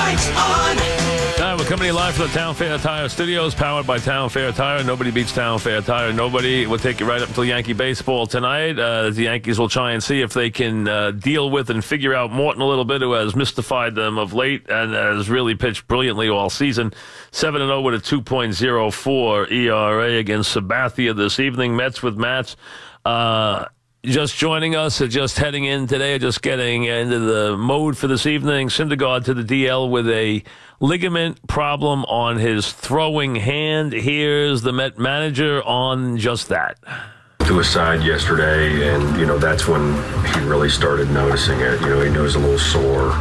Mike's on. We're coming to you live from the Town Fair Tire Studios, powered by Town Fair Tire. Nobody beats Town Fair Tire. Nobody will take you right up until Yankee baseball tonight. The Yankees will try and see if they can deal with and figure out Morton a little bit, who has mystified them of late and has really pitched brilliantly all season. 7-0 with a 2.04 ERA against Sabathia this evening. Mets with Mats. Just joining us, just heading in today, just getting into the mode for this evening. Syndergaard to the DL with a ligament problem on his throwing hand. Here's the Met manager on just that. To his side yesterday, and, that's when he really started noticing it. He knew it was a little sore,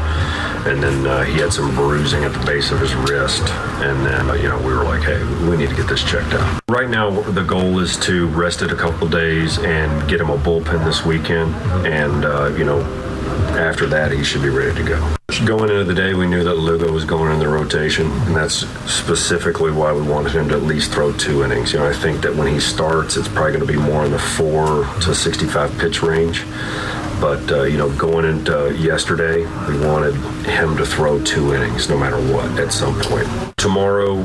and then he had some bruising at the base of his wrist, and then, we were like, hey, we need to get this checked out. Right now, the goal is to rest it a couple days and get him a bullpen this weekend, and, after that, he should be ready to go. Going into the day, we knew that Lugo was going in the rotation, and that's specifically why we wanted him to at least throw 2 innings. I think that when he starts, it's probably going to be more in the 4 to 65 pitch range. But, going into yesterday, we wanted him to throw 2 innings no matter what at some point. Tomorrow,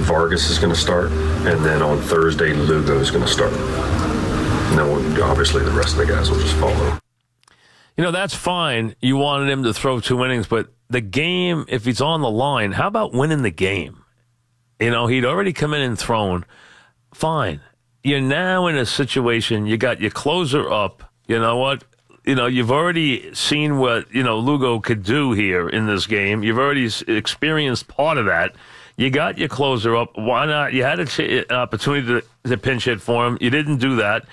Vargas is going to start, and then on Thursday, Lugo is going to start. And then obviously the rest of the guys will just follow. That's fine. You wanted him to throw 2 innings, but the game, if he's on the line, how about winning the game? He'd already come in and thrown. Fine. You're now in a situation, you got your closer up. You know what? You've already seen what, Lugo could do here in this game. You've already experienced part of that. You got your closer up. Why not? You had an opportunity to pinch hit for him. You didn't do that.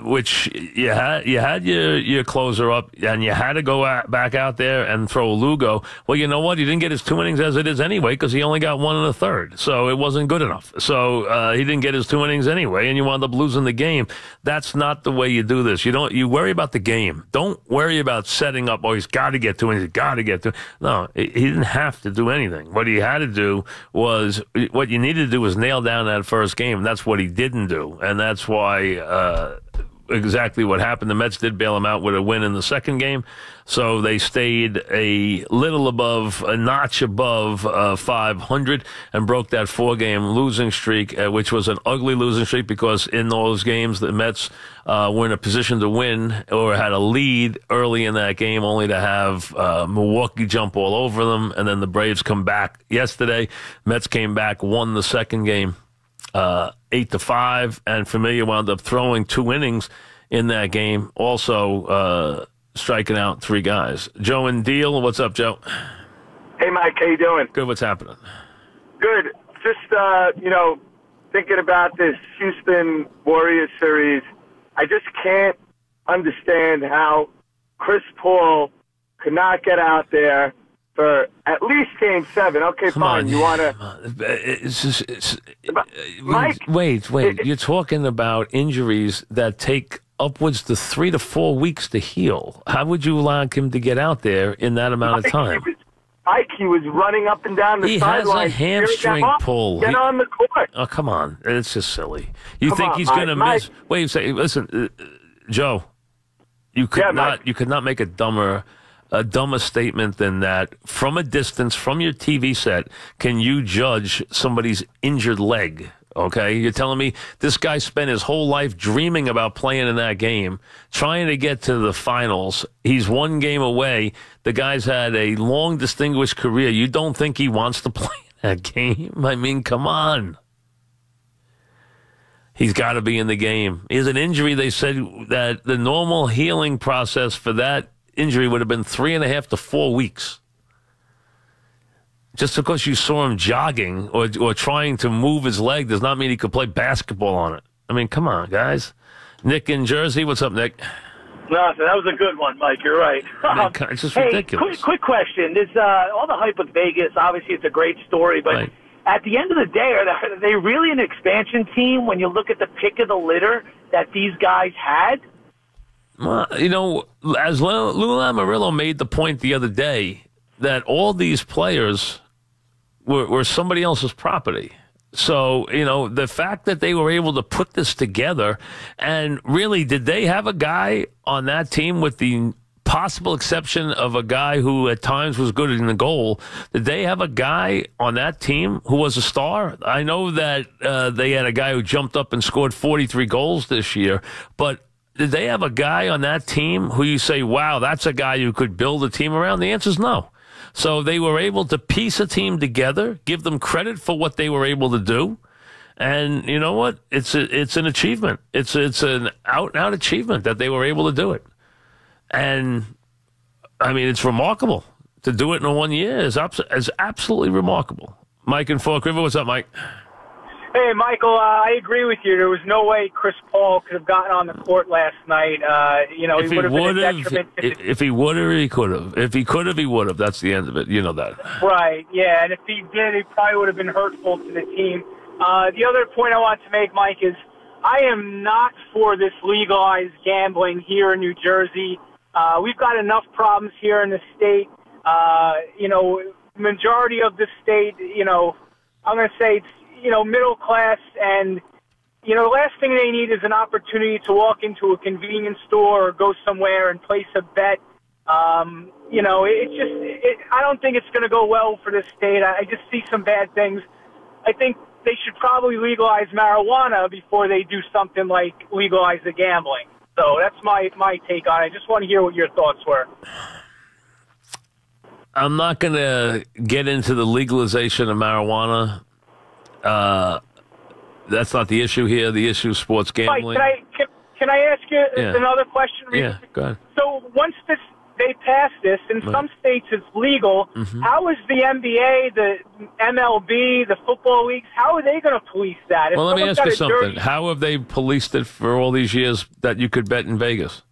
Which you had your closer up, and you had to go back out there and throw Lugo. Well, you know what? He didn't get his 2 innings as it is anyway, because he only got 1 1/3. So it wasn't good enough. So he didn't get his 2 innings anyway, and you wound up losing the game. That's not the way you do this. You worry about the game. Don't worry about setting up. Oh, he's got to get 2 innings. He's got to get 2. No, he didn't have to do anything. What he had to do was, what you needed to do was nail down that first game. That's what he didn't do, and that's why exactly what happened. The Mets did bail him out with a win in the second game, so they stayed a notch above 500 and broke that 4-game losing streak, which was an ugly losing streak because in those games the Mets were in a position to win or had a lead early in that game, only to have Milwaukee jump all over them, and then the Braves come back yesterday. Mets came back, won the second game 8-5, and Familia wound up throwing 2 innings in that game, also striking out 3 guys. Joe and Deal, what's up, Joe? Hey, Mike, how you doing? Good, what's happening? Good. Just, thinking about this Houston Warriors series, I just can't understand how Chris Paul could not get out there for at least Game 7. Okay, Come fine. on. You want to... Mike, wait. You're talking about injuries that take upwards to 3 to 4 weeks to heal. How would you allow him to get out there in that amount of time? He was running up and down the sideline. He has a hamstring pull. Get on the court. Oh, come on. It's just silly. You think he's going to miss... Wait, listen, Joe, you could not make a dumber statement than that. From a distance, from your TV set, can you judge somebody's injured leg? Okay, you're telling me this guy spent his whole life dreaming about playing in that game, trying to get to the finals. He's 1 game away. The guy's had a long, distinguished career. You don't think he wants to play in that game? I mean, come on. He's got to be in the game. He has an injury. They said that the normal healing process for that injury would have been 3.5 to 4 weeks. Just because you saw him jogging or trying to move his leg does not mean he could play basketball on it. I mean, come on, guys. Nick in Jersey, what's up, Nick? No, that was a good one, Mike. You're right. It's just ridiculous. Quick question. There's all the hype with Vegas. Obviously, it's a great story, but right. At the end of the day, are they really an expansion team when you look at the pick of the litter that these guys had? Well, as Lou Lamoriello made the point the other day, that all these players were somebody else's property. So, the fact that they were able to put this together, and really, did they have a guy on that team with the possible exception of a guy who at times was good in the goal, did they have a guy on that team who was a star? I know that they had a guy who jumped up and scored 43 goals this year, but did they have a guy on that team who you say, wow, that's a guy you could build a team around? The answer is no. So they were able to piece a team together, give them credit for what they were able to do. And you know what? It's an achievement. It's an out-and-out achievement that they were able to do it. And, I mean, it's remarkable. To do it in 1 year is absolutely remarkable. Mike in Fork River, what's up, Mike? Hey, Michael, I agree with you. There was no way Chris Paul could have gotten on the court last night. He would have been a detriment. If he would have, he could have. If he could have, he would have. That's the end of it. You know that. Right, yeah. And if he did, he probably would have been hurtful to the team. The other point I want to make, Mike, is I am not for this legalized gambling here in New Jersey. We've got enough problems here in the state. Majority of the state, I'm going to say it's, middle class, and, the last thing they need is an opportunity to walk into a convenience store or go somewhere and place a bet. I don't think it's going to go well for this state. I just see some bad things. I think they should probably legalize marijuana before they do something like legalize the gambling. So that's my take on it. I just want to hear what your thoughts were. I'm not going to get into the legalization of marijuana. That's not the issue here. The issue is sports gambling. Mike, can I ask you another question? Yeah, go ahead. So once they pass this, in some states it's legal, how is the NBA, the MLB, the football leagues, how are they going to police that? Well, let me ask you something. How have they policed it for all these years that you could bet in Vegas?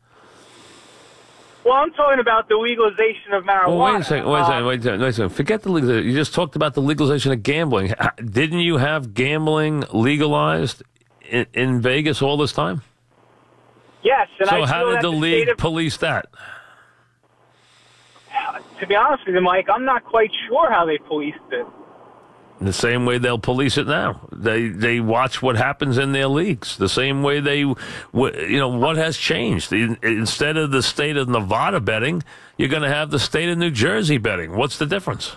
Well, I'm talking about the legalization of marijuana. Well, wait a second. Forget the legalization. You just talked about the legalization of gambling. Didn't you have gambling legalized in Vegas all this time? Yes. And so how did the league police that? To be honest with you, Mike, I'm not quite sure how they policed it. The same way they'll police it now. They watch what happens in their leagues. The same way what has changed? Instead of the state of Nevada betting, you're going to have the state of New Jersey betting. What's the difference?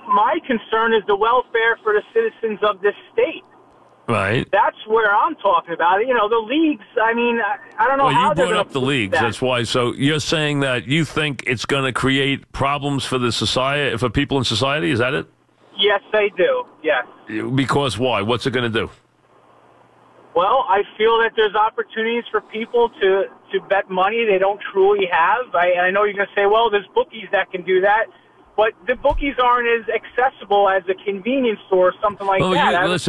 My concern is the welfare for the citizens of this state. Right. That's where I'm talking about. The leagues, I don't know how they're going to you brought up the leagues. That's why. So you're saying that you think it's going to create problems for the society, for people in society? Is that it? Yes, they do. Yes. Because why? What's it going to do? Well, I feel that there's opportunities for people to bet money they don't truly have. I know you're going to say, well, there's bookies that can do that. But the bookies aren't as accessible as a convenience store or something like that.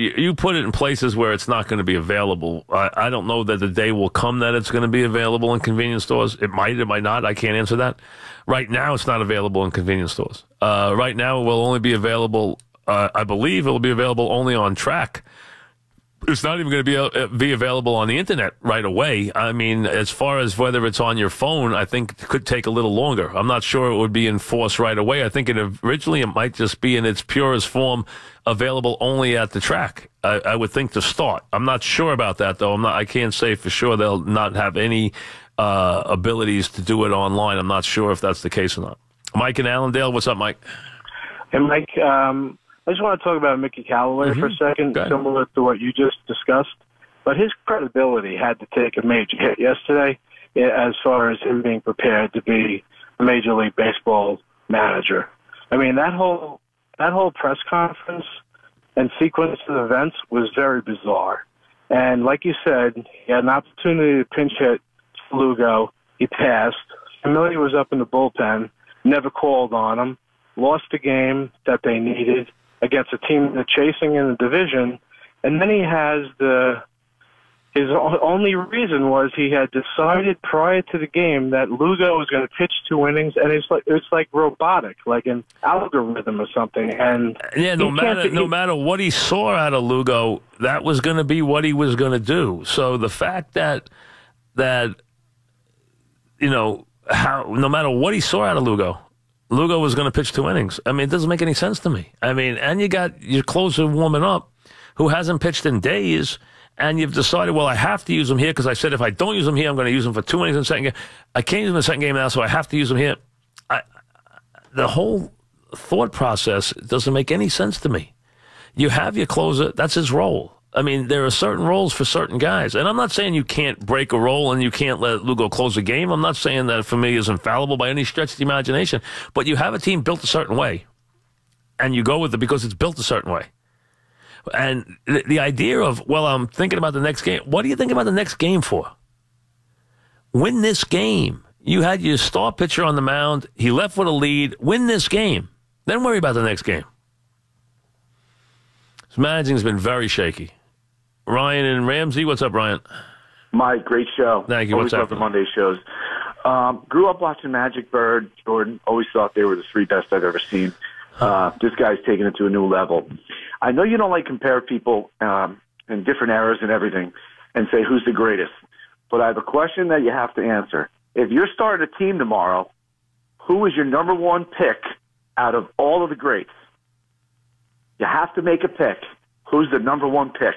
You put it in places where it's not going to be available. I don't know that the day will come that it's going to be available in convenience stores. It might not. I can't answer that. Right now, it's not available in convenience stores. Right now, it will only be available, I believe it will be available only on track. It's not even going to be available on the internet right away. I mean, as far as whether it's on your phone, I think it could take a little longer. I'm not sure it would be enforced right away. I think originally it might just be in its purest form available only at the track. I would think to start. I'm not sure about that though. I can't say for sure they'll not have any abilities to do it online. I'm not sure if that's the case or not. Mike in Allendale, what's up, Mike? Hey, Mike. I just want to talk about Mickey Callaway for a second, similar to what you just discussed. But his credibility had to take a major hit yesterday as far as him being prepared to be a Major League Baseball manager. I mean, that whole press conference and sequence of events was very bizarre. And like you said, he had an opportunity to pinch hit Lugo. He passed. Familia was up in the bullpen, never called on him, lost a game that they needed against a team they're chasing in the division, and then he has his only reason was he had decided prior to the game that Lugo was going to pitch 2 innings, and it's like robotic, like an algorithm or something. And yeah, no matter what he saw out of Lugo, that was going to be what he was going to do. So the fact that no matter what he saw out of Lugo was going to pitch 2 innings. I mean, it doesn't make any sense to me. I mean, and you got your closer warming up who hasn't pitched in days, and you've decided, well, I have to use him here because I said if I don't use him here, I'm going to use him for 2 innings in the second game. I can't use him in the second game now, so I have to use him here. The whole thought process doesn't make any sense to me. You have your closer. That's his role. I mean, there are certain roles for certain guys. And I'm not saying you can't break a role and you can't let Lugo close a game. I'm not saying that Familia is infallible by any stretch of the imagination. But you have a team built a certain way, and you go with it because it's built a certain way. And the idea of, well, I'm thinking about the next game. What are you thinking about the next game for? Win this game. You had your star pitcher on the mound. He left with a lead. Win this game. Then worry about the next game. His managing has been very shaky. Ryan and Ramsey, what's up, Ryan? Mike, great show. Thank you. Always What's up? love the Monday shows. Grew up watching Magic, Bird, Jordan. Always thought they were the 3 best I've ever seen. This guy's taking it to a new level. I know you don't like compare people in different eras and everything and say who's the greatest, but I have a question that you have to answer. If you're starting a team tomorrow, who is your number 1 pick out of all of the greats? You have to make a pick. Who's the number 1 pick?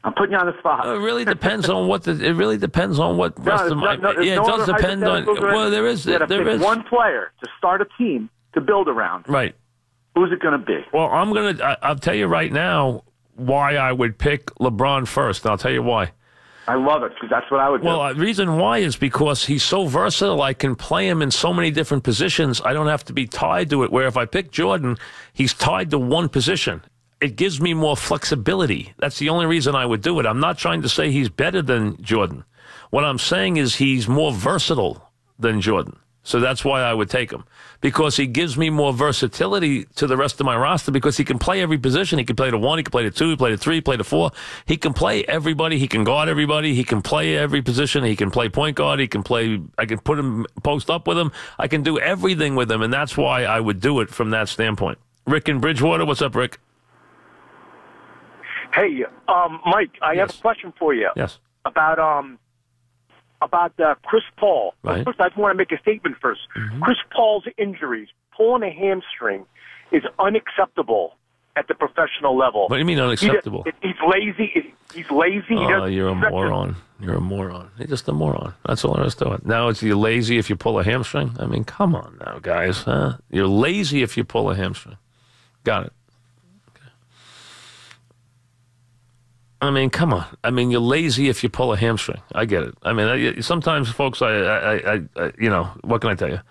I'm putting you on the spot. It really depends on what it rest of my. It does depend on. Well, there is one player to start a team to build around. Right. Who's it going to be? Well, I'll tell you right now why I would pick LeBron first, and I'll tell you why. I love it because that's what I would do. Well, the reason why is because he's so versatile. I can play him in so many different positions. I don't have to be tied to it. Where if I pick Jordan, he's tied to one position. It gives me more flexibility. That's the only reason I would do it. I'm not trying to say he's better than Jordan. What I'm saying is he's more versatile than Jordan. So that's why I would take him. Because he gives me more versatility to the rest of my roster because he can play every position. He can play the 1, he can play the 2, he can play the 3, he can play the 4. He can play everybody. He can guard everybody. He can play every position. He can play point guard. I can put him, post up with him. I can do everything with him, and that's why I would do it from that standpoint. Rick in Bridgewater. What's up, Rick? Hey, Mike, I have a question for you. Yes. About Chris Paul. Right. First, I just want to make a statement first. Mm-hmm. Chris Paul's injuries, pulling a hamstring, is unacceptable at the professional level. What do you mean unacceptable? He's lazy. He's lazy. Oh, you're a moron. You're a moron. You're just a moron. That's all there is to it. Now you're lazy if you pull a hamstring? I mean, come on now, guys. Huh? You're lazy if you pull a hamstring. Got it. I mean, come on. I mean, you're lazy if you pull a hamstring. I get it. I mean, sometimes, folks, you know, what can I tell you?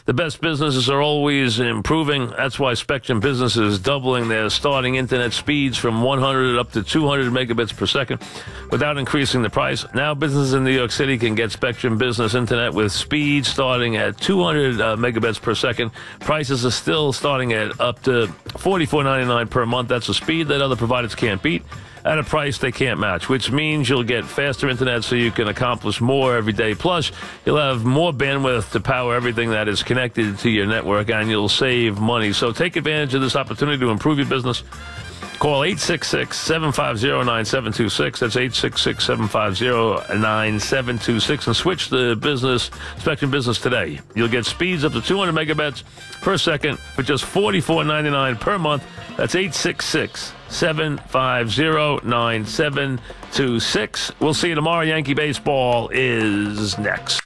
The best businesses are always improving. That's why Spectrum Business is doubling their starting internet speeds from 100 up to 200 megabits per second without increasing the price. Now, businesses in New York City can get Spectrum Business internet with speeds starting at 200 megabits per second. Prices are still starting at up to $44.99 per month. That's a speed that other providers can't beat at a price they can't match, which means you'll get faster internet so you can accomplish more every day. Plus, you'll have more bandwidth to power everything that is connected to your network, and you'll save money. So take advantage of this opportunity to improve your business. Call 866-750-9726. That's 866-750-9726 and switch to Spectrum Business today. You'll get speeds up to 200 megabits per second for just $44.99 per month. That's 866-750-9726. We'll see you tomorrow. Yankee Baseball is next.